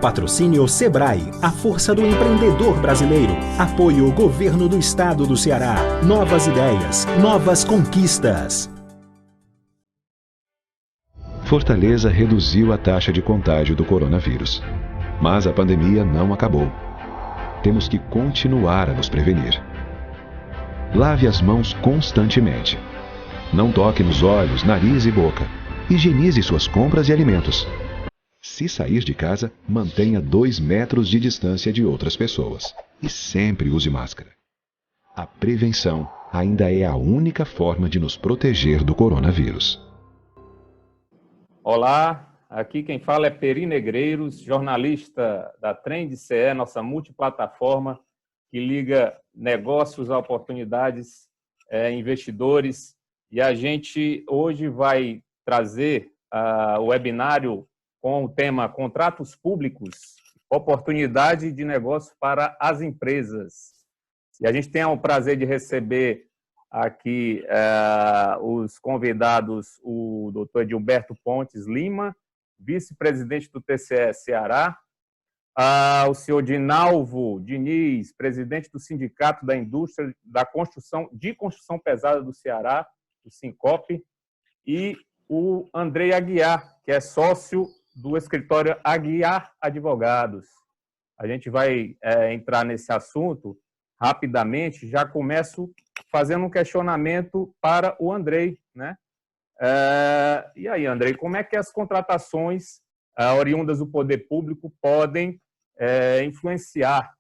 Patrocínio Sebrae, a força do empreendedor brasileiro. Apoio Governo do Estado do Ceará. Novas ideias, novas conquistas. Fortaleza reduziu a taxa de contágio do coronavírus. Mas a pandemia não acabou. Temos que continuar a nos prevenir. Lave as mãos constantemente. Não toque nos olhos, nariz e boca. Higienize suas compras e alimentos. Se sair de casa, mantenha 2 metros de distância de outras pessoas. E sempre use máscara. A prevenção ainda é a única forma de nos proteger do coronavírus. Olá, aqui quem fala é Peri Negreiros, jornalista da Trend CE, nossa multiplataforma que liga negócios a oportunidades, investidores. E a gente hoje vai trazer o webinário com o tema Contratos Públicos, oportunidade de negócio para as empresas. E a gente tem o prazer de receber aqui os convidados, o doutor Edilberto Pontes Lima, vice-presidente do TCE Ceará, o senhor Dinalvo Diniz, presidente do Sindicato da Indústria de Construção Pesada do Ceará, o Sincope, e o Andrei Aguiar, que é sócio do escritório Aguiar Advogados. A gente vai entrar nesse assunto rapidamente. Já começo fazendo um questionamento para o Andrei, né? E aí, Andrei, como é que as contratações oriundas do poder público podem influenciar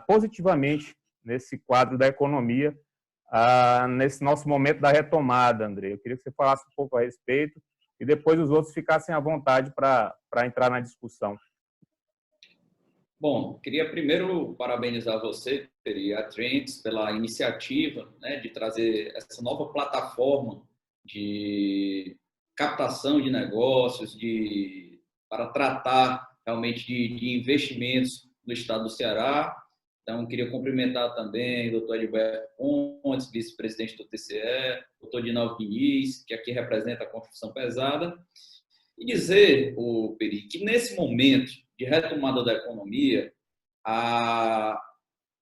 positivamente nesse quadro da economia, nesse nosso momento da retomada, Andrei? Eu queria que você falasse um pouco a respeito e depois os outros ficassem à vontade para entrar na discussão. Bom, queria primeiro parabenizar você, Peri, a Trends, pela iniciativa, né, de trazer essa nova plataforma de captação de negócios, para tratar realmente de investimentos no estado do Ceará. Então, queria cumprimentar também o doutor Edilberto Pontes, vice-presidente do TCE, o doutor Dinalvo Diniz, que aqui representa a construção pesada, e dizer, Peri, que nesse momento de retomada da economia, a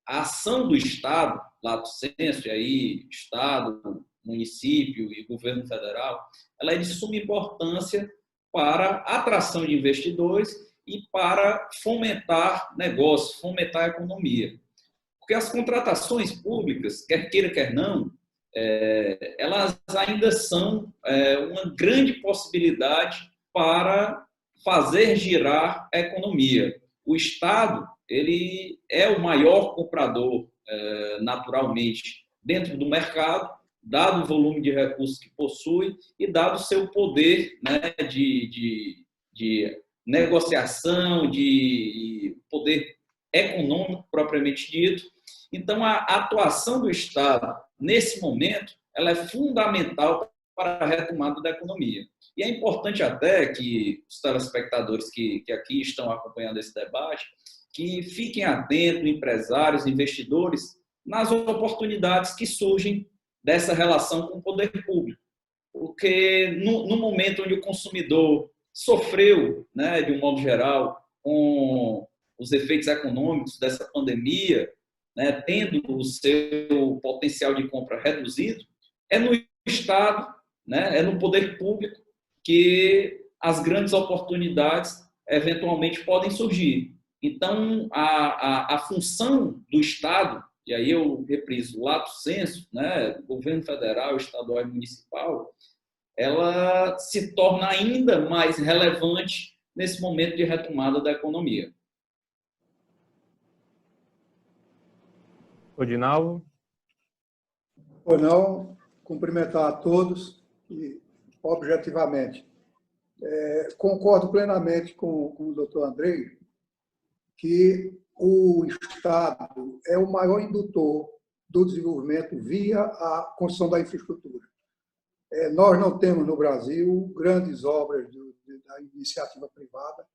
ação do Estado, lato sensu, e aí Estado, município e governo federal, ela é de suma importância para a atração de investidores e para fomentar negócios, fomentar a economia. Porque as contratações públicas, quer queira, quer não, elas ainda são uma grande possibilidade para fazer girar a economia. O Estado, ele é o maior comprador, naturalmente, dentro do mercado, dado o volume de recursos que possui e dado o seu poder, né, de negociação, de poder econômico propriamente dito. Então, a atuação do Estado, nesse momento, ela é fundamental para a retomada da economia. E é importante até que os telespectadores que aqui estão acompanhando esse debate, que fiquem atentos, empresários, investidores, nas oportunidades que surgem dessa relação com o poder público. Porque no momento onde o consumidor sofreu, né, de um modo geral, com os efeitos econômicos dessa pandemia, né, tendo o seu potencial de compra reduzido, é no Estado, né, é no poder público que as grandes oportunidades eventualmente podem surgir. Então, a função do Estado, e aí eu repriso, lato sensu, né, governo federal, estadual e municipal, ela se torna ainda mais relevante nesse momento de retomada da economia. Dinalvo? Ou não, cumprimentar a todos e, objetivamente, concordo plenamente com o doutor Andrei que o Estado é o maior indutor do desenvolvimento via a construção da infraestrutura. Nós não temos no Brasil grandes obras da iniciativa privada,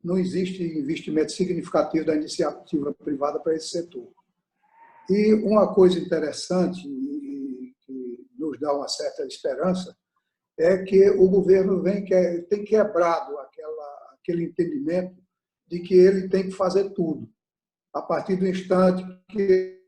não existe investimento significativo da iniciativa privada para esse setor. E uma coisa interessante e que nos dá uma certa esperança é que o governo tem quebrado aquele entendimento de que ele tem que fazer tudo. A partir do instante que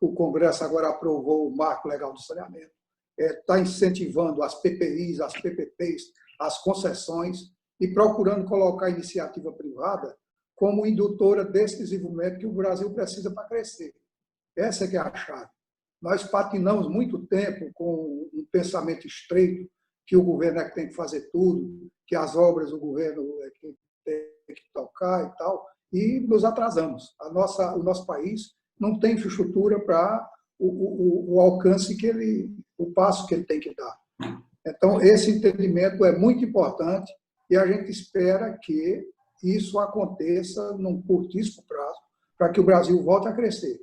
o Congresso agora aprovou o Marco Legal do Saneamento, está incentivando as PPIs, as PPPs, as concessões e procurando colocar a iniciativa privada como indutora desse desenvolvimento que o Brasil precisa para crescer. Essa é que é a chave. Nós patinamos muito tempo com um pensamento estreito, que o governo é que tem que fazer tudo, que as obras o governo é que tem que tocar e tal, e nos atrasamos. O nosso país não tem infraestrutura para o alcance o passo que ele tem que dar. Então, esse entendimento é muito importante e a gente espera que isso aconteça num curtíssimo prazo para que o Brasil volte a crescer.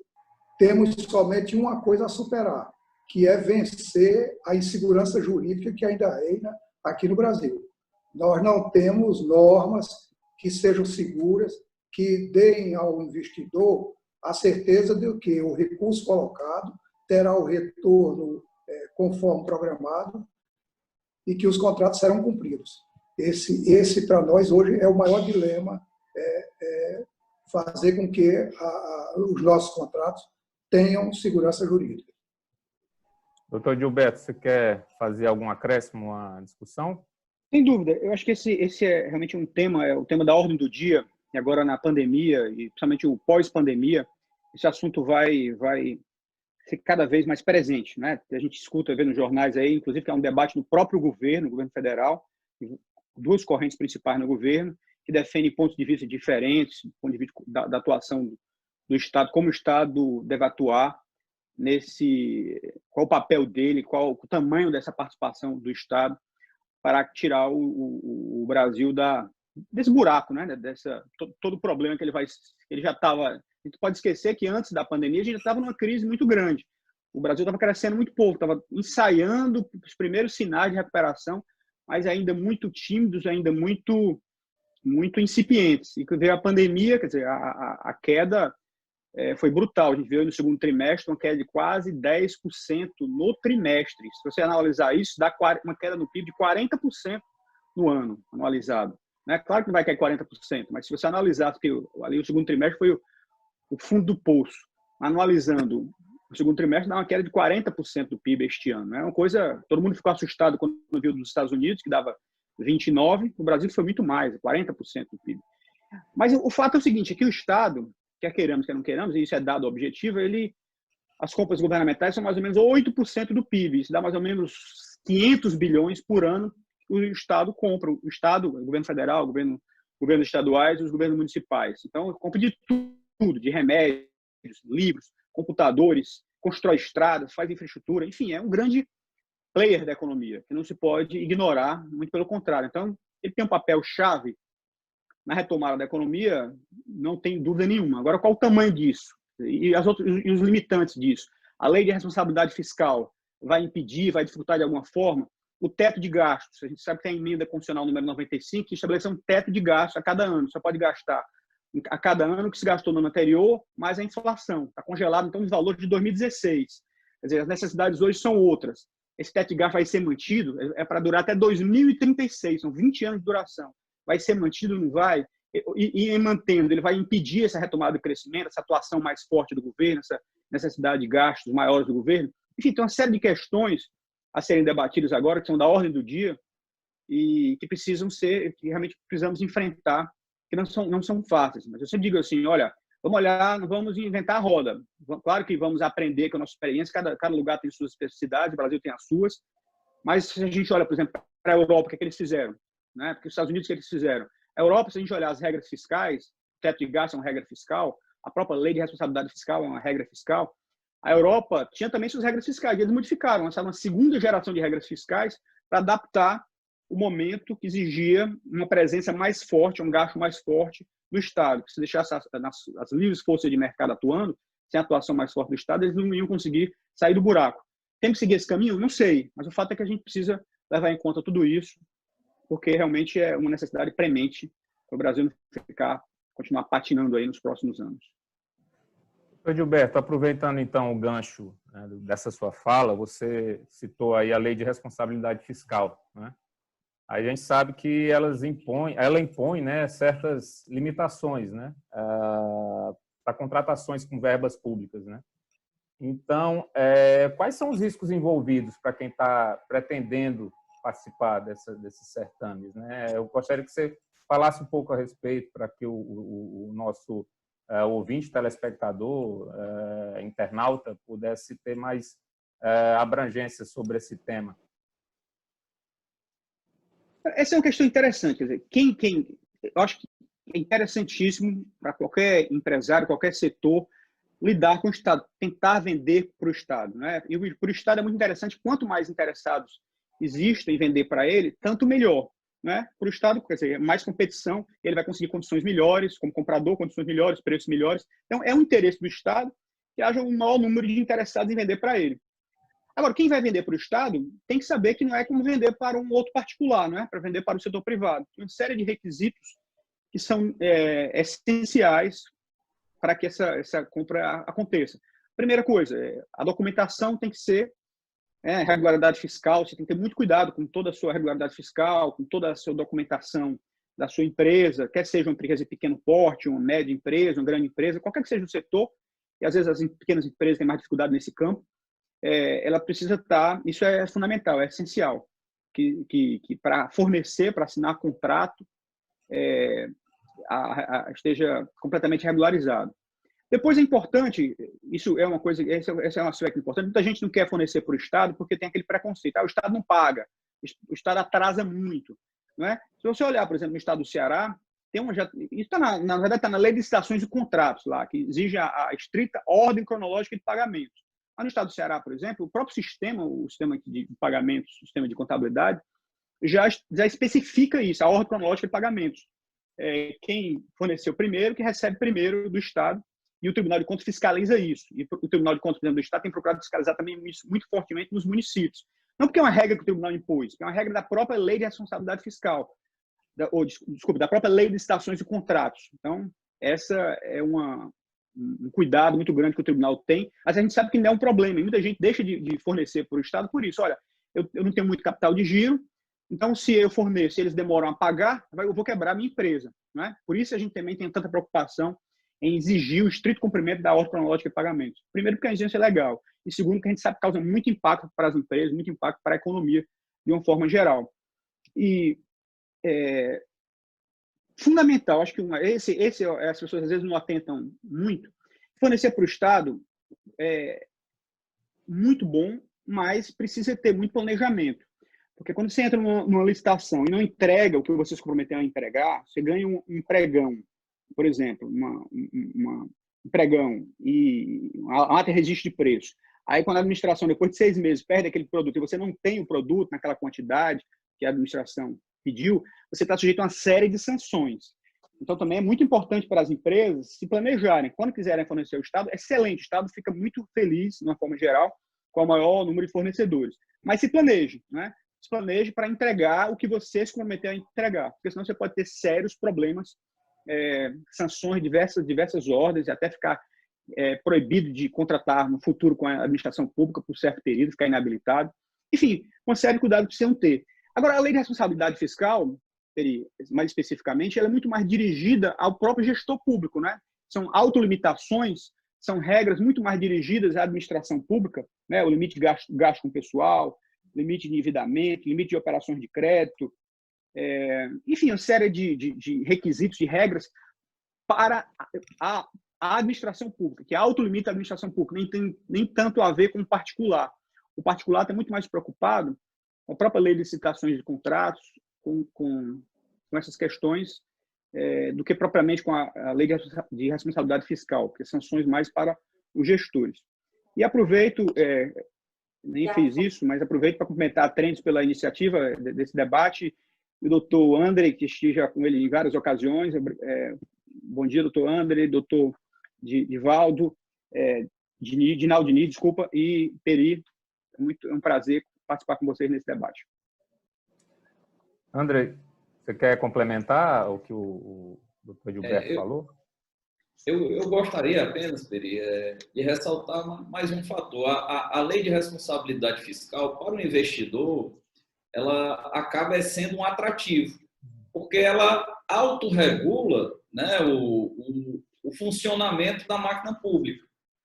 Temos somente uma coisa a superar, que é vencer a insegurança jurídica que ainda reina aqui no Brasil. Nós não temos normas que sejam seguras, que deem ao investidor a certeza de que o recurso colocado terá o retorno conforme programado e que os contratos serão cumpridos. Esse para nós, hoje, é o maior dilema, fazer com que os nossos contratos tenham segurança jurídica. Doutor Gilberto, você quer fazer algum acréscimo à discussão? Sem dúvida. Eu acho que esse é realmente um tema, é o tema da ordem do dia, e agora na pandemia, e principalmente o pós-pandemia, esse assunto vai ser cada vez mais presente, né? A gente escuta, vê nos jornais aí, inclusive que é um debate no próprio governo federal, duas correntes principais no governo, que defendem pontos de vista diferentes, ponto de vista da atuação do Estado, como o Estado deve atuar qual o papel dele, qual o tamanho dessa participação do Estado para tirar o Brasil desse buraco, né? Todo o problema que ele já estava. A gente pode esquecer que antes da pandemia a gente já estava numa crise muito grande. O Brasil estava crescendo muito pouco, estava ensaiando os primeiros sinais de recuperação, mas ainda muito tímidos, ainda muito incipientes. E quando veio a pandemia, quer dizer, a queda foi brutal. A gente viu no segundo trimestre uma queda de quase 10% no trimestre. Se você analisar isso, dá uma queda no PIB de 40% no ano anualizado. Né? Claro que não vai cair 40%, mas se você analisar que ali o segundo trimestre foi o fundo do poço, anualizando o segundo trimestre, dá uma queda de 40% do PIB este ano. É uma coisa, todo mundo ficou assustado quando viu dos Estados Unidos, que dava 29%, no Brasil foi muito mais, 40% do PIB. Mas o fato é o seguinte, é que o Estado, quer queiramos, quer não queiramos, e isso é dado objetivo, as compras governamentais são mais ou menos 8% do PIB, isso dá mais ou menos 500 bilhões por ano o Estado compra, o Estado, o governo federal, o governo estaduais e os governos municipais. Então, compra de tudo, de remédios, livros, computadores, constrói estradas, faz infraestrutura, enfim, é um grande player da economia, que não se pode ignorar, muito pelo contrário. Então, ele tem um papel-chave na retomada da economia, não tem dúvida nenhuma. Agora, qual o tamanho disso? E os limitantes disso? A lei de responsabilidade fiscal vai impedir, vai dificultar de alguma forma? O teto de gastos. A gente sabe que tem a emenda constitucional número 95, que estabelece um teto de gastos a cada ano. Você pode gastar a cada ano o que se gastou no ano anterior, mais a inflação. Está congelado, então, os valores de 2016. Quer dizer, as necessidades hoje são outras. Esse teto de gastos vai ser mantido, é para durar até 2036, são 20 anos de duração. Vai ser mantido, não vai? E mantendo, ele vai impedir essa retomada do crescimento, essa atuação mais forte do governo, essa necessidade de gastos maiores do governo. Enfim, tem uma série de questões a serem debatidas agora, que são da ordem do dia e que que realmente precisamos enfrentar, que não são fáceis. Mas eu sempre digo assim, olha, vamos olhar, não vamos inventar a roda. Claro que vamos aprender com a nossa experiência, cada lugar tem suas especificidades, o Brasil tem as suas, mas se a gente olha, por exemplo, para a Europa, o que é que eles fizeram? Né? Porque os Estados Unidos, o que eles fizeram? A Europa, se a gente olhar as regras fiscais, o teto de gastos é uma regra fiscal, a própria lei de responsabilidade fiscal é uma regra fiscal, a Europa tinha também suas regras fiscais, e eles modificaram, lançaram uma segunda geração de regras fiscais para adaptar o momento que exigia uma presença mais forte, um gasto mais forte do Estado. Se deixasse as livres forças de mercado atuando, sem a atuação mais forte do Estado, eles não iam conseguir sair do buraco. Tem que seguir esse caminho? Não sei, mas o fato é que a gente precisa levar em conta tudo isso, porque realmente é uma necessidade premente para o Brasil não continuar patinando aí nos próximos anos. Gilberto, aproveitando então o gancho, né, dessa sua fala, você citou aí a lei de responsabilidade fiscal, né? a gente sabe que ela impõe, né, certas limitações, né, para contratações com verbas públicas, né? Então, quais são os riscos envolvidos para quem está pretendendo participar desses certames, né? Eu gostaria que você falasse um pouco a respeito para que o nosso ouvinte, telespectador, internauta, pudesse ter mais abrangência sobre esse tema. Essa é uma questão interessante. Quer dizer, eu acho que é interessantíssimo para qualquer empresário, qualquer setor, lidar com o Estado, tentar vender para o Estado, né? E para o Estado é muito interessante, quanto mais interessados existem em vender para ele, tanto melhor, né? Para o Estado, quer dizer, mais competição, ele vai conseguir condições melhores, como comprador, condições melhores, preços melhores. Então, é um interesse do Estado que haja um maior número de interessados em vender para ele. Agora, quem vai vender para o Estado tem que saber que não é como vender para um outro particular, não é? Para vender para o setor privado. Tem uma série de requisitos que são essenciais para que essa compra aconteça. Primeira coisa, a documentação tem que ser regularidade fiscal, você tem que ter muito cuidado com toda a sua regularidade fiscal, com toda a sua documentação da sua empresa, quer seja uma empresa de pequeno porte, uma média empresa, uma grande empresa, qualquer que seja o setor, e às vezes as pequenas empresas têm mais dificuldade nesse campo, ela precisa estar, isso é fundamental, é essencial, que para fornecer, para assinar contrato, esteja completamente regularizado. Depois é importante, isso é uma coisa, esse é um aspecto importante, muita gente não quer fornecer para o Estado porque tem aquele preconceito, o Estado não paga, o Estado atrasa muito, não é? Se você olhar, por exemplo, no Estado do Ceará, isso está na verdade está na Lei de Licitações e Contratos, lá, que exige a estrita ordem cronológica de pagamentos. Mas no Estado do Ceará, por exemplo, o próprio sistema, o sistema de pagamentos, o sistema de contabilidade, já especifica isso, a ordem cronológica de pagamentos. Quem forneceu primeiro, que recebe primeiro do Estado, e o Tribunal de Contas fiscaliza isso. E o Tribunal de Contas, por exemplo, do Estado tem procurado fiscalizar também isso muito fortemente nos municípios. Não porque é uma regra que o Tribunal impôs, é uma regra da própria Lei de Responsabilidade Fiscal, da própria Lei de Licitações e Contratos. Então, essa é um cuidado muito grande que o Tribunal tem, mas a gente sabe que não é um problema, e muita gente deixa de fornecer para o Estado por isso. Olha, eu não tenho muito capital de giro, então se eu forneço e eles demoram a pagar, eu vou quebrar a minha empresa, não é? Por isso a gente também tem tanta preocupação em exigir o estrito cumprimento da ordem cronológica de pagamentos. Primeiro, porque a exigência é legal, e segundo, que a gente sabe que causa muito impacto para as empresas, muito impacto para a economia de uma forma geral. E fundamental, acho que as pessoas às vezes não atentam muito, fornecer para o Estado é muito bom, mas precisa ter muito planejamento. Porque quando você entra numa licitação e não entrega o que você se comprometeu a entregar, você ganha um pregão, por exemplo, um pregão e uma ata de registro de preço. Aí, quando a administração, depois de 6 meses, perde aquele produto e você não tem o produto naquela quantidade que a administração pediu, você está sujeito a uma série de sanções. Então, também é muito importante para as empresas se planejarem. Quando quiserem fornecer ao Estado, excelente, o Estado fica muito feliz, de uma forma geral, com o maior número de fornecedores. Mas se planeje, né? Se planeje para entregar o que você se comprometeu a entregar, porque senão você pode ter sérios problemas, sanções, diversas ordens, e até ficar proibido de contratar no futuro com a administração pública por certo período, ficar inabilitado. Enfim, uma série de cuidados precisam ter. Agora, a lei de responsabilidade fiscal, mais especificamente, ela é muito mais dirigida ao próprio gestor público, né? São autolimitações, são regras muito mais dirigidas à administração pública, né? O limite de gasto com pessoal, limite de endividamento, limite de operações de crédito, enfim, uma série de requisitos, de regras para a administração pública, que autolimita a administração pública, nem tem nem tanto a ver com o particular. O particular está muito mais preocupado com a própria lei de licitações de contratos, com essas questões, do que propriamente com a lei de responsabilidade fiscal, que são sanções mais para os gestores. E aproveito, nem fiz isso, mas aproveito para cumprimentar a Trends pela iniciativa desse debate, e o doutor André, que esteja com ele em várias ocasiões. Bom dia, doutor André, doutor Divaldo, Dinaldo Diniz, desculpa, e Peri. É um prazer participar com vocês nesse debate. André, você quer complementar o que o doutor Gilberto falou? Eu gostaria apenas, Peri, de ressaltar mais um fator. A lei de responsabilidade fiscal para o investidor, ela acaba sendo um atrativo, porque ela autorregula, né, o funcionamento da máquina pública.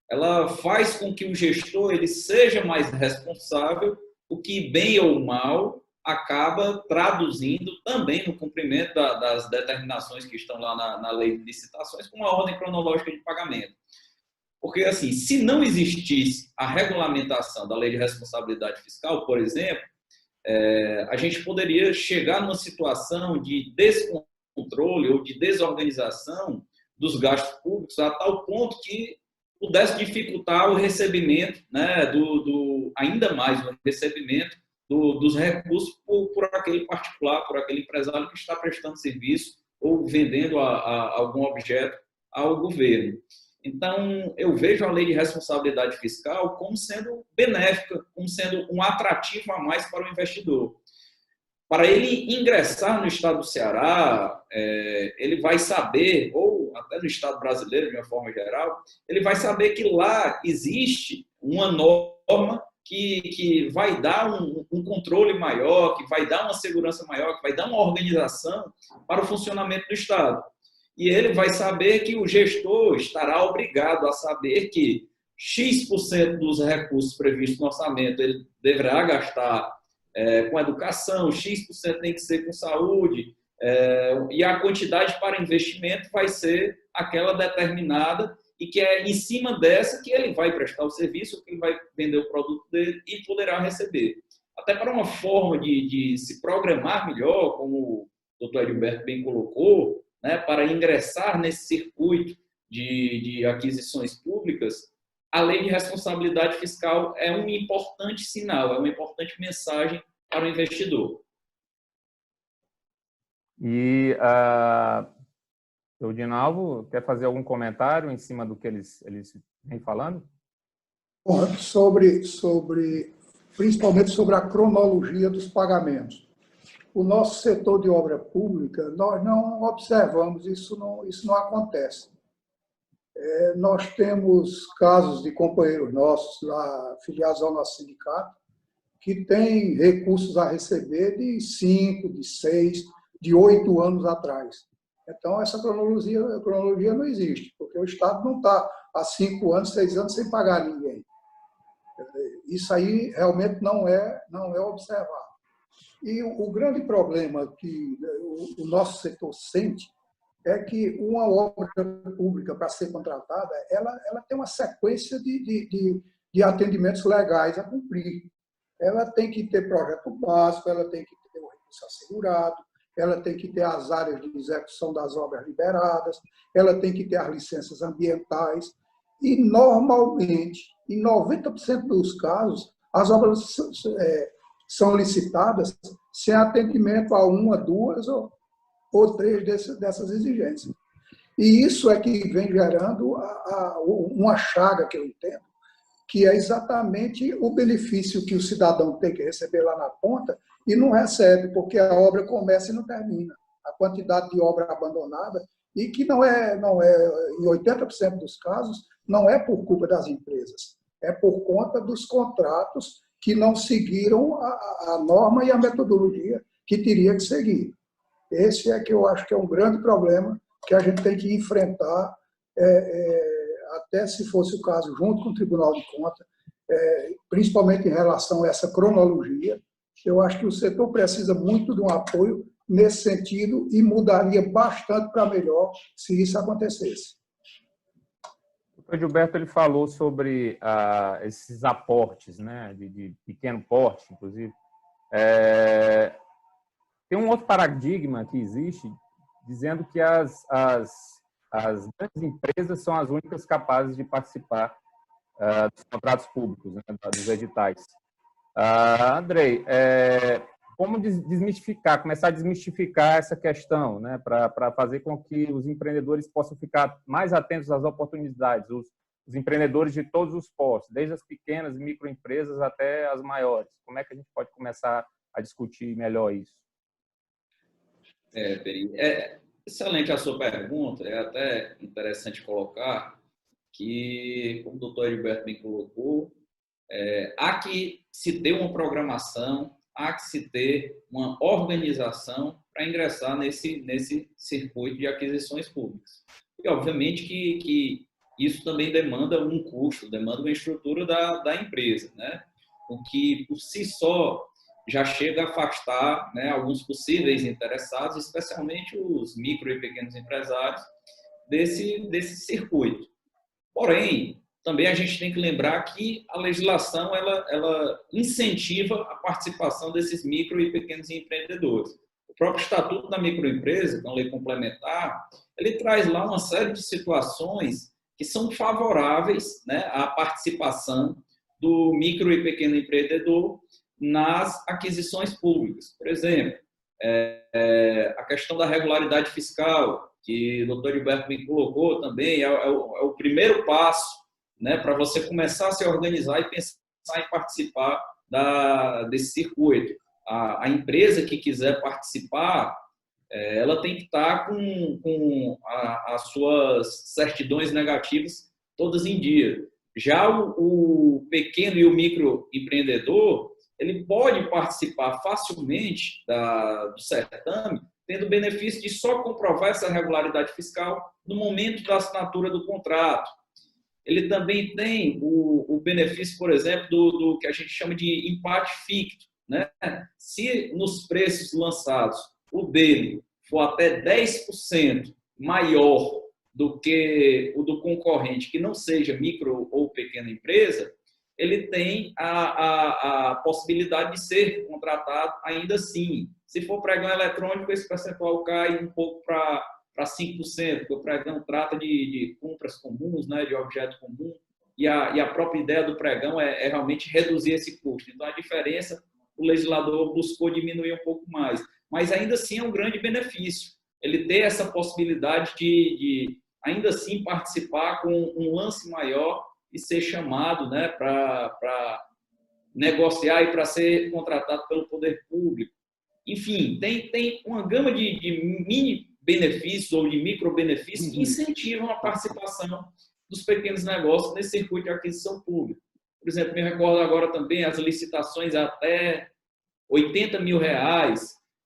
Ela faz com que o gestor ele seja mais responsável, o que, bem ou mal, acaba traduzindo também no cumprimento das determinações que estão lá na lei de licitações, com uma ordem cronológica de pagamento. Porque, assim, se não existisse a regulamentação da lei de responsabilidade fiscal, por exemplo, a gente poderia chegar numa situação de descontrole ou de desorganização dos gastos públicos a tal ponto que pudesse dificultar o recebimento, né, ainda mais o recebimento dos recursos por aquele particular, por aquele empresário que está prestando serviço ou vendendo algum objeto ao governo. Então, eu vejo a lei de responsabilidade fiscal como sendo benéfica, como sendo um atrativo a mais para o investidor. Para ele ingressar no estado do Ceará, ele vai saber, ou até no estado brasileiro de uma forma geral, ele vai saber que lá existe uma norma que vai dar um controle maior, que vai dar uma segurança maior, que vai dar uma organização para o funcionamento do estado. E ele vai saber que o gestor estará obrigado a saber que X% dos recursos previstos no orçamento ele deverá gastar com educação, X% tem que ser com saúde, e a quantidade para investimento vai ser aquela determinada e que é em cima dessa que ele vai prestar o serviço, que ele vai vender o produto dele e poderá receber. Até para uma forma de se programar melhor, como o doutor Edilberto bem colocou, né, para ingressar nesse circuito de aquisições públicas, a lei de responsabilidade fiscal é um importante sinal, é uma importante mensagem para o investidor. E o Dinalvo quer fazer algum comentário em cima do que eles vêm falando? Bom, principalmente sobre a cronologia dos pagamentos. O nosso setor de obra pública, nós não observamos, isso não acontece. Nós temos casos de companheiros nossos, lá filiados ao nosso sindicato, que têm recursos a receber de 5, de 6, de 8 anos atrás. Então, essa cronologia não existe, porque o Estado não está há 5 anos, 6 anos sem pagar ninguém. Isso aí realmente não é observado. E o grande problema que o nosso setor sente é que uma obra pública, para ser contratada, ela tem uma sequência de atendimentos legais a cumprir. Ela tem que ter projeto básico, ela tem que ter o recurso assegurado, ela tem que ter as áreas de execução das obras liberadas, ela tem que ter as licenças ambientais. E, normalmente, em 90% dos casos, as obras são licitadas sem atendimento a 1, 2 ou 3 dessas exigências. E isso é que vem gerando uma chaga, que eu entendo, que é exatamente o benefício que o cidadão tem que receber lá na ponta e não recebe, porque a obra começa e não termina. A quantidade de obra abandonada, e que não é em 80% dos casos, não é por culpa das empresas, é por conta dos contratos que não seguiram a norma e a metodologia que teria que seguir. Esse é que eu acho que é um grande problema que a gente tem que enfrentar, até se fosse o caso, junto com o Tribunal de Contas, principalmente em relação a essa cronologia. Eu acho que o setor precisa muito de um apoio nesse sentido e mudaria bastante para melhor se isso acontecesse. O Gilberto ele falou sobre esses aportes, né, de pequeno porte, inclusive. Tem um outro paradigma que existe, dizendo que as grandes empresas são as únicas capazes de participar dos contratos públicos, né, dos editais. Andrei, como começar a desmistificar essa questão, né, para fazer com que os empreendedores possam ficar mais atentos às oportunidades, os empreendedores de todos os portos, desde as pequenas e microempresas até as maiores. Como é que a gente pode começar a discutir melhor isso? Peri, excelente a sua pergunta. É até interessante colocar que, como o doutor Edilberto bem colocou, há que se ter uma programação, há que se ter uma organização para ingressar nesse circuito de aquisições públicas. E, obviamente, que isso também demanda um custo, demanda uma estrutura da empresa, né? O que, por si só, já chega a afastar, né, alguns possíveis interessados, especialmente os micro e pequenos empresários, desse circuito. Porém, também a gente tem que lembrar que a legislação ela incentiva a participação desses micro e pequenos empreendedores. O próprio Estatuto da Microempresa, que é uma lei complementar, ele traz lá uma série de situações que são favoráveis, né, à participação do micro e pequeno empreendedor nas aquisições públicas. Por exemplo, a questão da regularidade fiscal, que o doutor Gilberto me colocou também, é o primeiro passo, né, para você começar a se organizar e pensar em participar desse circuito. A empresa que quiser participar, ela tem que estar com as suas certidões negativas todas em dia. Já o pequeno e o microempreendedor, ele pode participar facilmente do certame, tendo o benefício de só comprovar essa regularidade fiscal no momento da assinatura do contrato. Ele também tem o benefício, por exemplo, do que a gente chama de empate ficto, né? Se nos preços lançados o dele for até 10% maior do que o do concorrente, que não seja micro ou pequena empresa, ele tem a possibilidade de ser contratado ainda assim. Se for pregão eletrônico, esse percentual cai um pouco para 5%, porque o pregão trata de compras comuns, né, de objeto comum, e a própria ideia do pregão é realmente reduzir esse custo. Então, a diferença, o legislador buscou diminuir um pouco mais. Mas, ainda assim, é um grande benefício. Ele ter essa possibilidade de ainda assim, participar com um lance maior e ser chamado, né, para negociar e para ser contratado pelo poder público. Enfim, tem uma gama de mini benefícios ou de micro benefícios que incentivam a participação dos pequenos negócios nesse circuito de aquisição pública. Por exemplo, me recordo agora também as licitações até R$80 mil,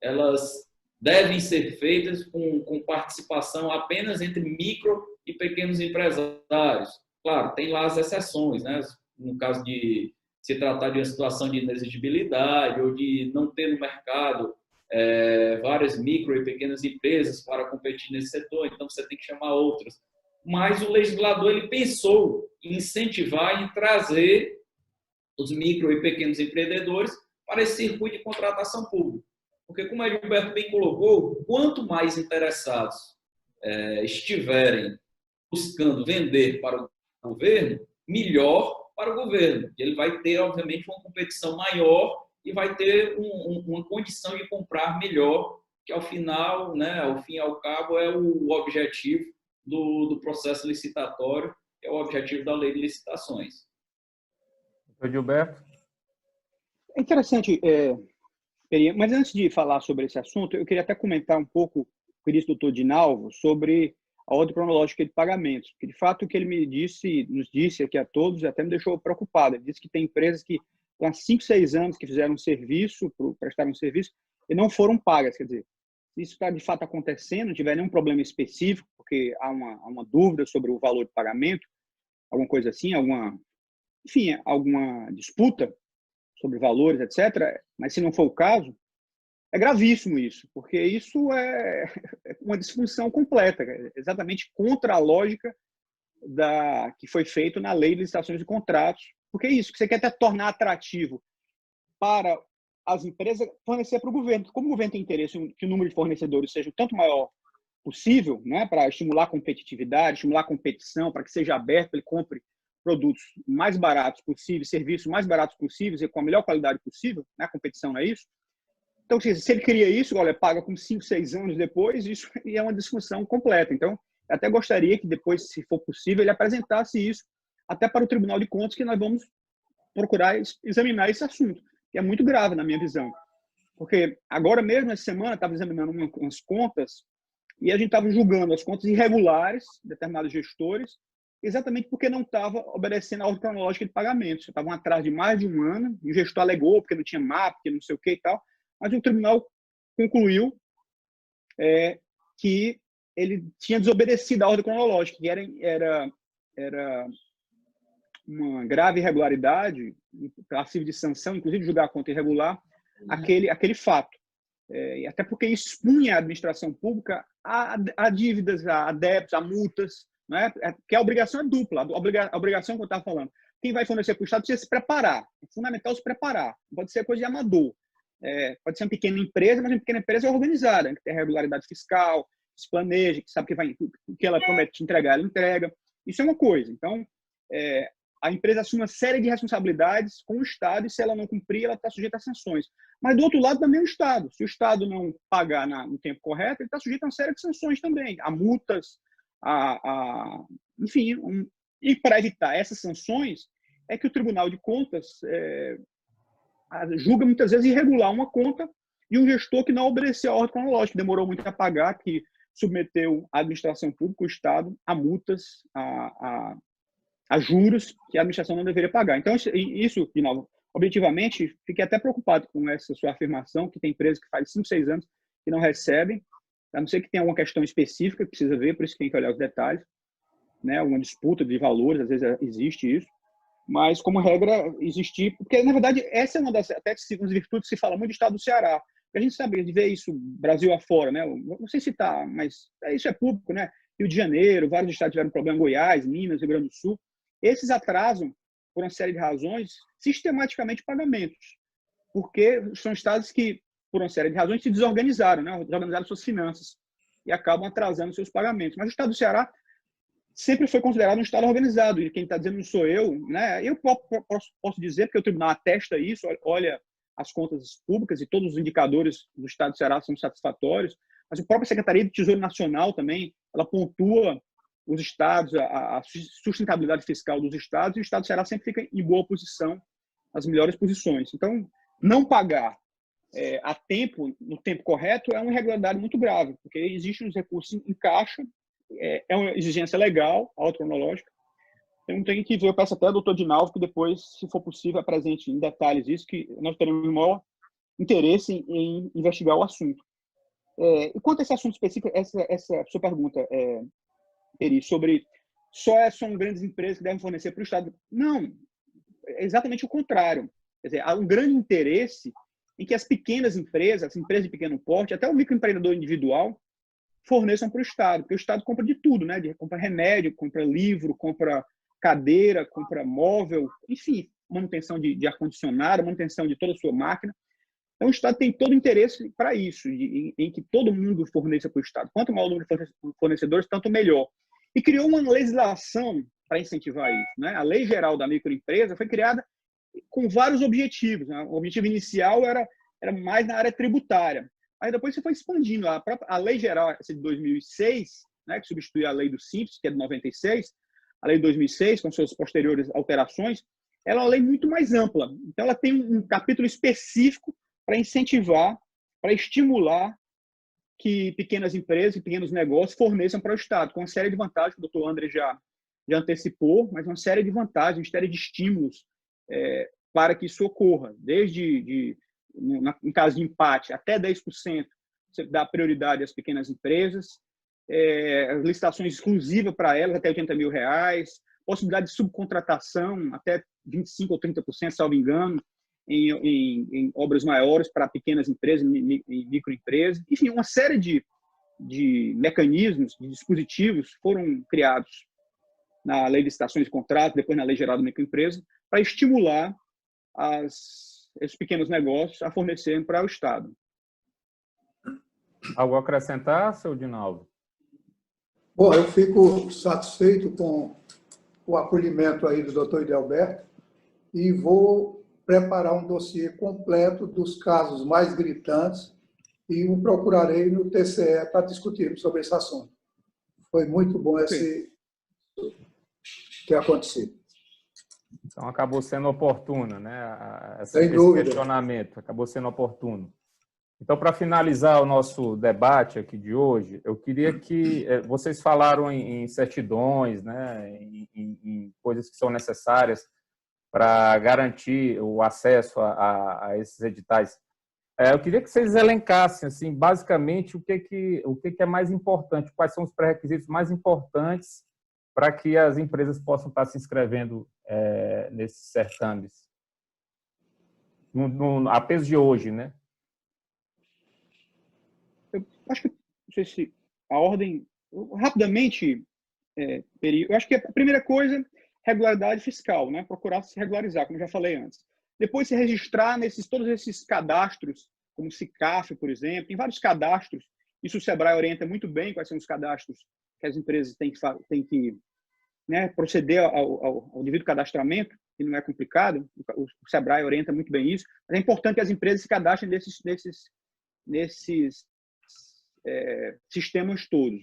elas devem ser feitas com participação apenas entre micro e pequenos empresários. Claro, tem lá as exceções, né? No caso de se tratar de uma situação de inexigibilidade ou de não ter no mercado várias micro e pequenas empresas para competir nesse setor, então você tem que chamar outras. Mas o legislador ele pensou em incentivar e trazer os micro e pequenos empreendedores para esse circuito de contratação pública. Porque, como o Gilberto bem colocou, quanto mais interessados estiverem buscando vender para o governo, melhor para o governo. Ele vai ter, obviamente, uma competição maior e vai ter uma condição de comprar melhor, que ao final, né, ao fim e ao cabo, é o objetivo do processo licitatório, que é o objetivo da lei de licitações. Doutor Gilberto? É interessante, mas antes de falar sobre esse assunto, eu queria até comentar um pouco com o doutor Dinalvo sobre a ordem cronológica de pagamentos, porque de fato o que ele nos disse aqui a todos até me deixou preocupado. Ele disse que tem empresas que há 5, 6 anos que fizeram um serviço, prestaram um serviço e não foram pagas. Quer dizer, se isso está de fato acontecendo, não tiver nenhum problema específico, porque há uma dúvida sobre o valor de pagamento, alguma coisa assim, alguma disputa sobre valores, etc. Mas se não for o caso, é gravíssimo isso, porque isso é uma disfunção completa, exatamente contra a lógica que foi feito na lei de licitações de contratos, porque é isso, que você quer até tornar atrativo para as empresas fornecer para o governo. Como o governo tem interesse em que o número de fornecedores seja o tanto maior possível, né, para estimular a competitividade, estimular a competição, para que seja aberto, ele compre produtos mais baratos possíveis, serviços mais baratos possíveis e com a melhor qualidade possível, né, a competição não é isso? Então, se ele cria isso, olha, paga com 5, 6 anos depois, isso é uma disfunção completa. Então, eu até gostaria que depois, se for possível, ele apresentasse isso até para o Tribunal de Contas, que nós vamos procurar examinar esse assunto, que é muito grave na minha visão. Porque agora mesmo, essa semana, estava examinando umas contas e a gente estava julgando as contas irregulares de determinados gestores exatamente porque não estava obedecendo a ordem cronológica de pagamentos. Estavam atrás de mais de um ano, e o gestor alegou porque não tinha mapa, porque não sei o que e tal, mas o tribunal concluiu que ele tinha desobedecido a ordem cronológica, que era uma grave irregularidade, passivo de sanção, inclusive julgar a conta irregular, aquele fato. E até porque expunha a administração pública a dívidas, a débitos, a multas, né? Que a obrigação é dupla. A obrigação que eu estava falando. Quem vai fornecer para o Estado precisa se preparar. É fundamental se preparar. Não pode ser coisa de amador. Pode ser uma pequena empresa, mas uma pequena empresa é organizada, que tem regularidade fiscal, que se planeja, que sabe o que ela promete entregar, ela entrega. Isso é uma coisa. Então, a empresa assume uma série de responsabilidades com o Estado e, se ela não cumprir, ela está sujeita a sanções. Mas, do outro lado, também o Estado. Se o Estado não pagar no tempo correto, ele está sujeito a uma série de sanções também, a multas, enfim. E, para evitar essas sanções, é que o Tribunal de Contas julga, muitas vezes, irregular uma conta de um gestor que não obedeceu a ordem cronológica, demorou muito a pagar, que submeteu a administração pública, o Estado, a multas, a juros que a administração não deveria pagar. Então, isso, de novo, objetivamente, fiquei até preocupado com essa sua afirmação, que tem empresas que fazem 5, 6 anos que não recebem, a não ser que tenha alguma questão específica que precisa ver, por isso que tem que olhar os detalhes, né? Alguma disputa de valores, às vezes existe isso, mas, como regra, existir, porque, na verdade, essa é uma das virtudes que se fala muito do Estado do Ceará. A gente sabe de ver isso Brasil afora, né? Não sei citar, mas isso é público, né? Rio de Janeiro, vários estados tiveram problema, Goiás, Minas, Rio Grande do Sul. Esses atrasam, por uma série de razões, sistematicamente pagamentos, porque são estados que, por uma série de razões, se desorganizaram, né? Desorganizaram suas finanças e acabam atrasando seus pagamentos. Mas o Estado do Ceará sempre foi considerado um Estado organizado, e quem está dizendo não sou eu, né? Eu posso dizer, porque o tribunal atesta isso, olha as contas públicas e todos os indicadores do Estado do Ceará são satisfatórios, mas a própria Secretaria do Tesouro Nacional também, ela pontua os estados, a sustentabilidade fiscal dos estados, e o Estado do Ceará sempre fica em boa posição, nas melhores posições. Então, não pagar a tempo, no tempo correto, é uma irregularidade muito grave, porque existem os recursos em caixa, é uma exigência legal, autocronológica. Então, tem que ver, eu peço até ao doutor Dinalvo que depois, se for possível, apresente em detalhes isso, que nós teremos o maior interesse em investigar o assunto. E quanto a esse assunto específico, essa sua pergunta, Eri, sobre são grandes empresas que devem fornecer para o Estado. Não, é exatamente o contrário. Quer dizer, há um grande interesse em que as pequenas empresas, as empresas de pequeno porte, até o microempreendedor individual, forneçam para o Estado, porque o Estado compra de tudo, né? Compra remédio, compra livro, compra cadeira, compra móvel, enfim, manutenção de ar-condicionado, manutenção de toda a sua máquina. Então, o Estado tem todo o interesse para isso, em que todo mundo forneça para o Estado. Quanto maior o número de fornecedores, tanto melhor. E criou uma legislação para incentivar isso, né? A Lei Geral da Microempresa foi criada com vários objetivos, né? O objetivo inicial era mais na área tributária. Aí depois você foi expandindo. A Lei Geral de 2006, né, que substitui a Lei do Simples, que é de 96, a Lei de 2006, com suas posteriores alterações, ela é uma lei muito mais ampla. Então, ela tem um capítulo específico para incentivar, para estimular que pequenas empresas e pequenos negócios forneçam para o Estado, com uma série de vantagens que o doutor André já antecipou, mas uma série de vantagens, uma série de estímulos para que isso ocorra, desde em caso de empate, até 10%, você dá prioridade às pequenas empresas, licitações exclusivas para elas, até R$80 mil, possibilidade de subcontratação, até 25% ou 30%, salvo engano, em obras maiores para pequenas empresas e microempresas. Enfim, uma série de mecanismos, de dispositivos foram criados na Lei de Licitações e Contratos, depois na Lei Geral da Microempresa, para estimular esses pequenos negócios a fornecerem para o Estado. Algo a acrescentar, seu Dinaldo? Bom, eu fico satisfeito com o acolhimento aí do doutor Idelberto e vou preparar um dossiê completo dos casos mais gritantes e o procurarei no TCE para discutirmos sobre esse assunto. Foi muito bom esse que aconteceu. Então, acabou sendo oportuno, né? Sem dúvida. Questionamento acabou sendo oportuno. Então, para finalizar o nosso debate aqui de hoje, eu queria que vocês falaram em certidões, né, em coisas que são necessárias para garantir o acesso a esses editais. Eu queria que vocês elencassem, assim, basicamente, o que é mais importante, quais são os pré-requisitos mais importantes para que as empresas possam estar se inscrevendo nesses certames, a peso de hoje, né? Eu acho que, não sei se a ordem, rapidamente, eu acho que a primeira coisa, regularidade fiscal, né? Procurar se regularizar, como já falei antes. Depois se registrar todos esses cadastros, como o SICAF, por exemplo, tem vários cadastros. Isso o Sebrae orienta muito bem quais são os cadastros que as empresas têm que né, proceder ao devido cadastramento, que não é complicado. O Sebrae orienta muito bem isso. Mas é importante que as empresas se cadastrem nesses sistemas todos.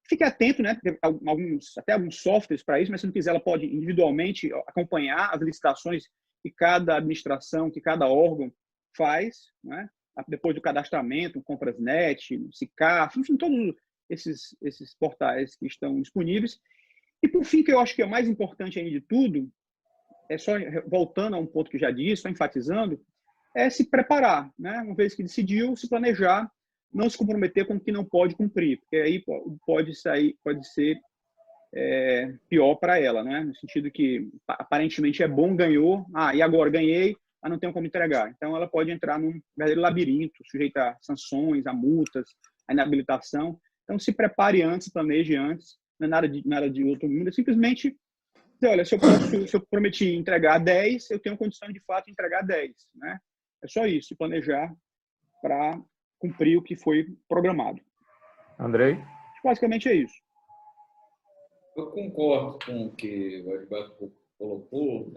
Fique atento, né? Até alguns softwares para isso, mas se não quiser, ela pode individualmente acompanhar as licitações que cada administração, que cada órgão faz, né? Depois do cadastramento, Comprasnet, SICAF, enfim, todos esses portais que estão disponíveis. E, por fim, que eu acho que é o mais importante ainda de tudo, só voltando a um ponto que já disse, só enfatizando, é se preparar, né? Uma vez que decidiu, se planejar, não se comprometer com o que não pode cumprir, porque aí pode ser pior para ela, né? No sentido que aparentemente é bom, ganhou, e agora ganhei, mas não tenho como entregar. Então ela pode entrar num verdadeiro labirinto, sujeita a sanções, a multas, a inabilitação. Então se prepare antes, planeje antes, não é nada de outro mundo, é simplesmente dizer, olha, se eu prometi entregar 10, eu tenho condição de fato de entregar 10, né? É só isso, se planejar para cumprir o que foi programado. Andrei? Basicamente é isso. Eu concordo com o que o Edilberto colocou,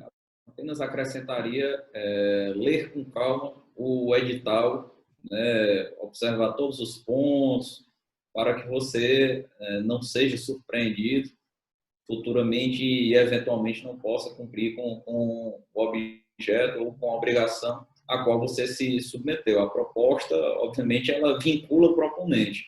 apenas acrescentaria ler com calma o edital, né, observar todos os pontos, para que você não seja surpreendido futuramente e eventualmente não possa cumprir com o objeto ou com a obrigação a qual você se submeteu. A proposta, obviamente, ela vincula o proponente.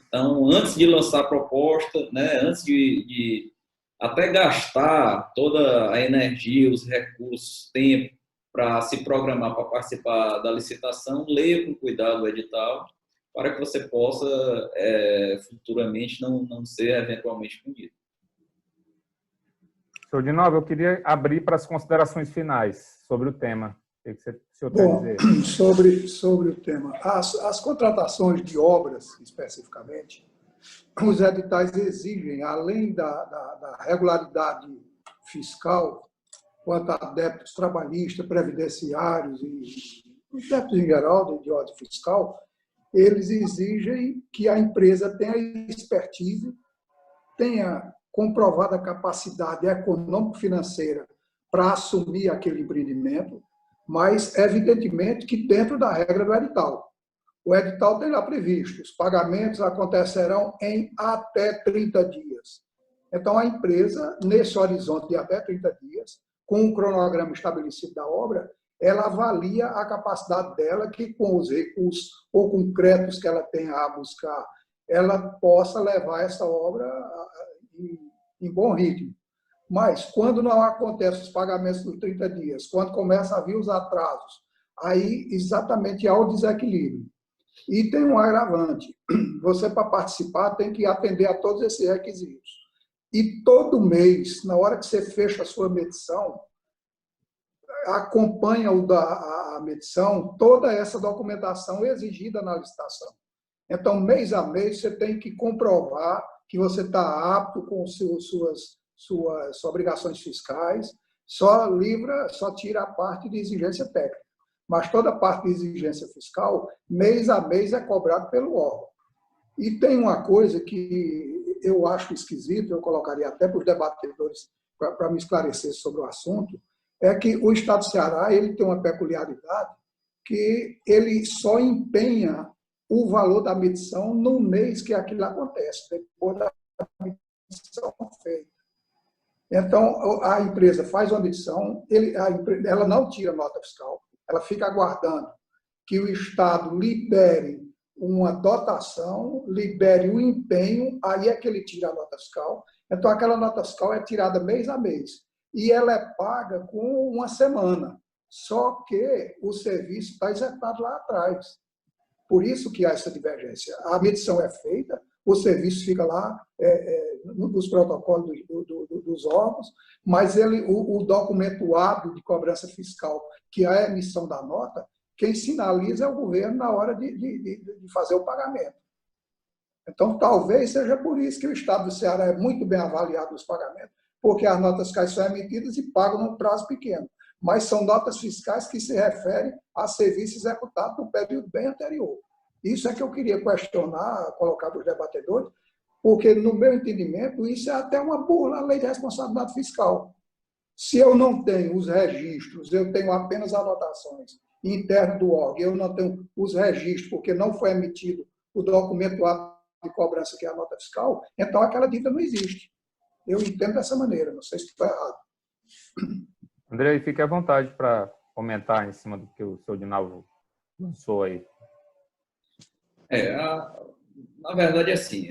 Então, antes de lançar a proposta, né, antes de até gastar toda a energia, os recursos, tempo para se programar para participar da licitação, leia com cuidado o edital para que você possa futuramente não ser eventualmente punido. Senhor de Nova, eu queria abrir para as considerações finais sobre o tema. O que o senhor Bom, quer dizer? sobre o tema, as contratações de obras, especificamente, os editais exigem, além da regularidade fiscal, quanto a débitos trabalhistas, previdenciários e os débitos em geral de ordem fiscal, eles exigem que a empresa tenha expertise, tenha comprovada capacidade econômico-financeira para assumir aquele empreendimento, mas, evidentemente, que dentro da regra do edital. O edital tem lá previsto, os pagamentos acontecerão em até 30 dias. Então, a empresa, nesse horizonte de até 30 dias, com o cronograma estabelecido da obra, ela avalia a capacidade dela que, com os recursos ou concretos que ela tenha a buscar, ela possa levar essa obra em bom ritmo. Mas, quando não acontecem os pagamentos dos 30 dias, quando começa a vir os atrasos, aí exatamente há o desequilíbrio. E tem um agravante. Você, para participar, tem que atender a todos esses requisitos. E todo mês, na hora que você fecha a sua medição, acompanha a medição toda essa documentação exigida na licitação. Então, mês a mês, você tem que comprovar que você está apto com suas obrigações fiscais, só tira a parte de exigência técnica. Mas toda a parte de exigência fiscal, mês a mês, é cobrado pelo órgão. E tem uma coisa que eu acho esquisito, eu colocaria até para os debatedores para me esclarecer sobre o assunto, é que o Estado do Ceará ele tem uma peculiaridade que ele só empenha o valor da medição no mês que aquilo acontece, depois da medição feita. Então, a empresa faz uma medição, ela não tira nota fiscal, ela fica aguardando que o Estado libere uma dotação, libere o empenho, aí é que ele tira a nota fiscal. Então, aquela nota fiscal é tirada mês a mês e ela é paga com uma semana. Só que o serviço está executado lá atrás. Por isso que há essa divergência. A medição é feita, o serviço fica lá nos protocolos dos órgãos, mas o documento hábil de cobrança fiscal, que é a emissão da nota, quem sinaliza é o governo na hora de fazer o pagamento. Então, talvez seja por isso que o Estado do Ceará é muito bem avaliado nos pagamentos, porque as notas fiscais são emitidas e pagam num prazo pequeno. Mas são notas fiscais que se referem a serviços executados no período bem anterior. Isso é que eu queria questionar, colocar para os debatedores, porque, no meu entendimento, isso é até uma burla à lei de responsabilidade fiscal. Se eu não tenho os registros, eu tenho apenas anotações internas do órgão, eu não tenho os registros, porque não foi emitido o documento de cobrança, que é a nota fiscal, então aquela dívida não existe. Eu entendo dessa maneira, não sei se estou errado. Andrei, fique à vontade para comentar em cima do que o seu Dinalvo lançou aí. Na verdade, assim,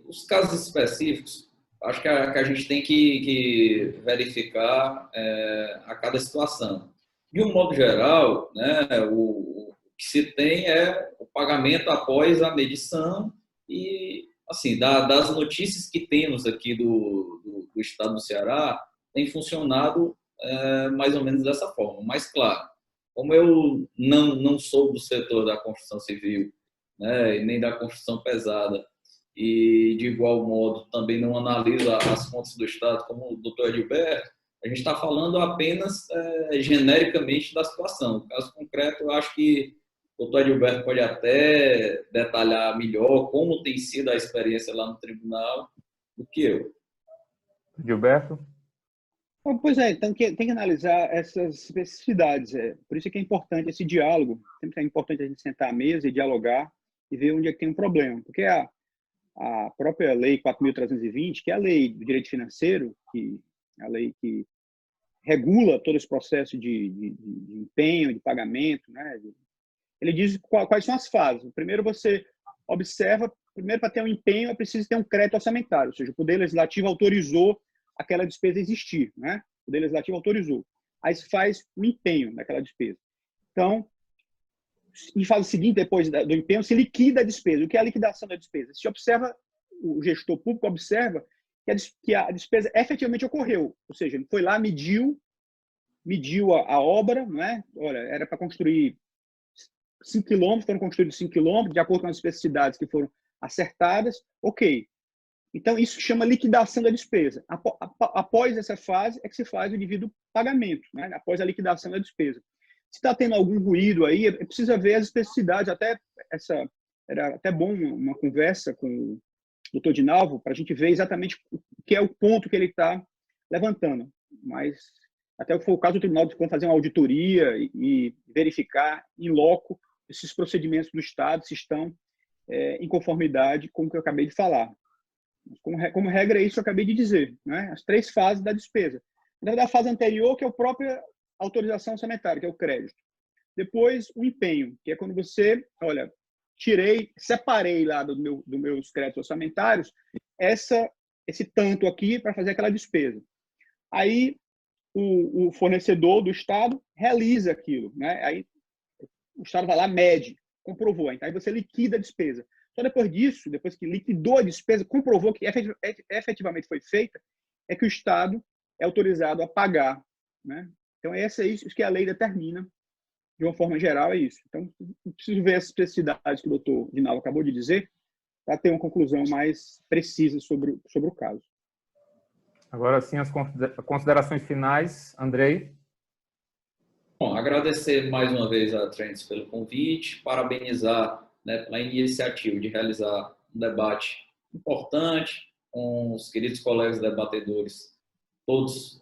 os casos específicos, acho que a gente tem que verificar a cada situação. De um modo geral, né, o que se tem é o pagamento após a medição e, assim, das notícias que temos aqui do Estado do Ceará, tem funcionado mais ou menos dessa forma. Mas, claro, como eu não sou do setor da construção civil, né, e nem da construção pesada, e, de igual modo, também não analiso as contas do Estado, como o doutor Edilberto, a gente está falando apenas genericamente da situação. No caso concreto, eu acho que o doutor Edilberto pode até detalhar melhor como tem sido a experiência lá no tribunal do que eu. Edilberto? Pois é, então tem que analisar essas especificidades. Por isso que é importante esse diálogo. Sempre é importante a gente sentar à mesa e dialogar e ver onde é que tem um problema. Porque a própria Lei 4.320, que é a lei do direito financeiro, que é a lei que regula todo esse processo de empenho, de pagamento, né? Ele diz quais são as fases. Primeiro, você observa, para ter um empenho, é preciso ter um crédito orçamentário, ou seja, o Poder Legislativo autorizou aquela despesa existir, né? O Poder Legislativo autorizou. Aí se faz o empenho daquela despesa. Então, em fase seguinte, depois do empenho, se liquida a despesa. O que é a liquidação da despesa? Se observa, o gestor público observa que a despesa efetivamente ocorreu, ou seja, ele foi lá, mediu a obra, não é? Olha, era para construir 5 quilômetros, foram construídos 5 quilômetros, de acordo com as especificidades que foram acertadas, ok. Então, isso chama liquidação da despesa. Após essa fase, é que se faz o devido pagamento, né? Após a liquidação da despesa. Se está tendo algum ruído aí, precisa ver as especificidades. Era até bom uma conversa com o doutor Dinalvo, para a gente ver exatamente o que é o ponto que ele está levantando. Mas, até foi o caso do tribunal de fazer uma auditoria e verificar em loco esses procedimentos do Estado, se estão em conformidade com o que eu acabei de falar. Como regra, é isso que eu acabei de dizer, né? As 3 fases da despesa. Da fase anterior, que é a própria autorização orçamentária, que é o crédito. Depois, o empenho, que é quando você, olha, separei lá dos meus créditos orçamentários esse tanto aqui para fazer aquela despesa. Aí, o fornecedor do Estado realiza aquilo, né? Aí, o Estado vai lá, mede, comprovou. Então, aí você liquida a despesa. Só depois disso, depois que liquidou a despesa, comprovou que efetivamente foi feita, é que o Estado é autorizado a pagar, né? Então, isso que a lei determina, de uma forma geral, é isso. Então, preciso ver as especificidades que o doutor Dinalvo acabou de dizer, para ter uma conclusão mais precisa sobre o caso. Agora sim, as considerações finais. Andrei? Bom, agradecer mais uma vez a Trends pelo convite, parabenizar, né, pela iniciativa de realizar um debate importante com os queridos colegas debatedores, todos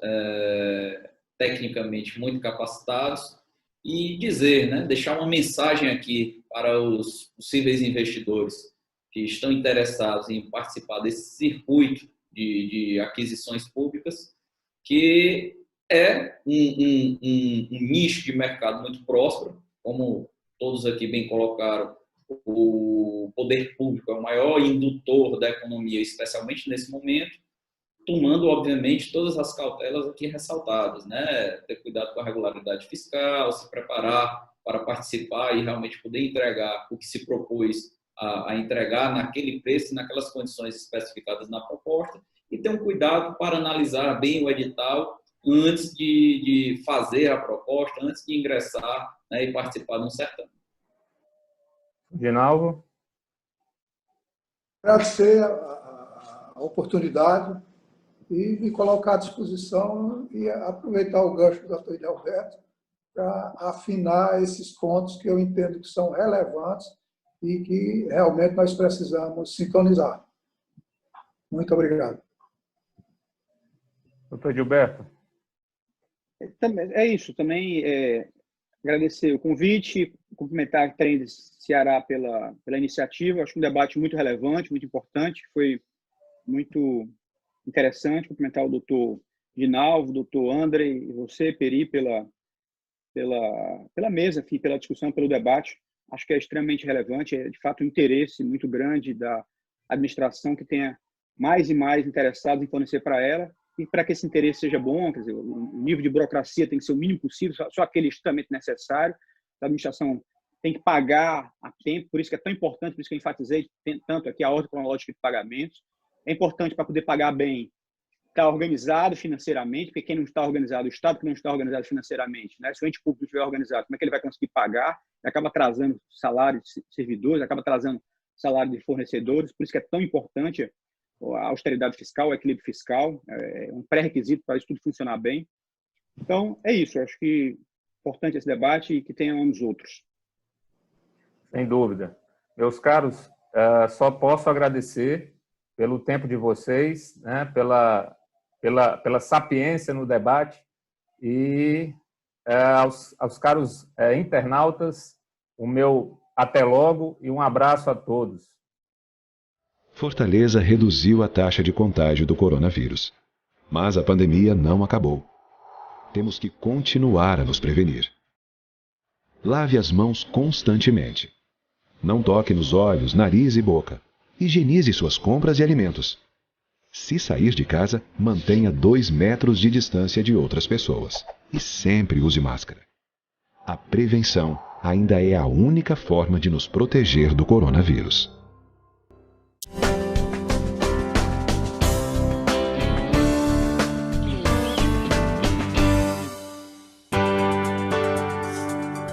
tecnicamente muito capacitados, e dizer, né, deixar uma mensagem aqui para os possíveis investidores que estão interessados em participar desse circuito de aquisições públicas, que é um nicho de mercado muito próspero, como todos aqui bem colocaram, o poder público é o maior indutor da economia, especialmente nesse momento, tomando, obviamente, todas as cautelas aqui ressaltadas, né? Ter cuidado com a regularidade fiscal, se preparar para participar e realmente poder entregar o que se propôs a entregar naquele preço e naquelas condições especificadas na proposta, e ter um cuidado para analisar bem o edital antes de fazer a proposta, antes de ingressar, né, e participar de um certame. Ginalvo? Agradecer a oportunidade e me colocar à disposição e aproveitar o gancho do doutor Alberto para afinar esses pontos que eu entendo que são relevantes e que realmente nós precisamos sintonizar. Muito obrigado. Doutor Gilberto? É isso, também agradecer o convite, cumprimentar a Trends Ceará pela iniciativa. Acho um debate muito relevante, muito importante, foi muito interessante. Cumprimentar o doutor Ginalvo, o doutor André e você, Peri, pela mesa, enfim, pela discussão, pelo debate. Acho que é extremamente relevante, é de fato um interesse muito grande da administração que tenha mais e mais interessados em fornecer para ela, e para que esse interesse seja bom, quer dizer, o nível de burocracia tem que ser o mínimo possível, só aquele estritamente necessário. A administração tem que pagar a tempo, por isso que é tão importante, por isso que eu enfatizei tanto aqui a ordem cronológica de pagamentos. É importante para poder pagar bem, estar organizado financeiramente, porque quem não está organizado, o Estado que não está organizado financeiramente, né? Se o ente público estiver organizado, como é que ele vai conseguir pagar? Acaba atrasando salário de servidores, acaba atrasando salário de fornecedores, por isso que é tão importante a austeridade fiscal, o equilíbrio fiscal, é um pré-requisito para isso tudo funcionar bem. Então, é isso, eu acho que é importante esse debate e que tenhamos outros. Sem dúvida. Meus caros, só posso agradecer pelo tempo de vocês, né, pela sapiência no debate, e aos caros internautas, o meu até logo e um abraço a todos. Fortaleza reduziu a taxa de contágio do coronavírus. Mas a pandemia não acabou. Temos que continuar a nos prevenir. Lave as mãos constantemente. Não toque nos olhos, nariz e boca. Higienize suas compras e alimentos. Se sair de casa, mantenha 2 metros de distância de outras pessoas. E sempre use máscara. A prevenção ainda é a única forma de nos proteger do coronavírus.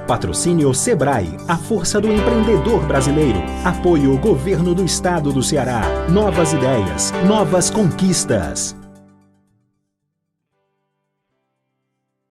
Patrocínio Sebrae, a força do empreendedor brasileiro. Apoio Governo do Estado do Ceará. Novas ideias, novas conquistas.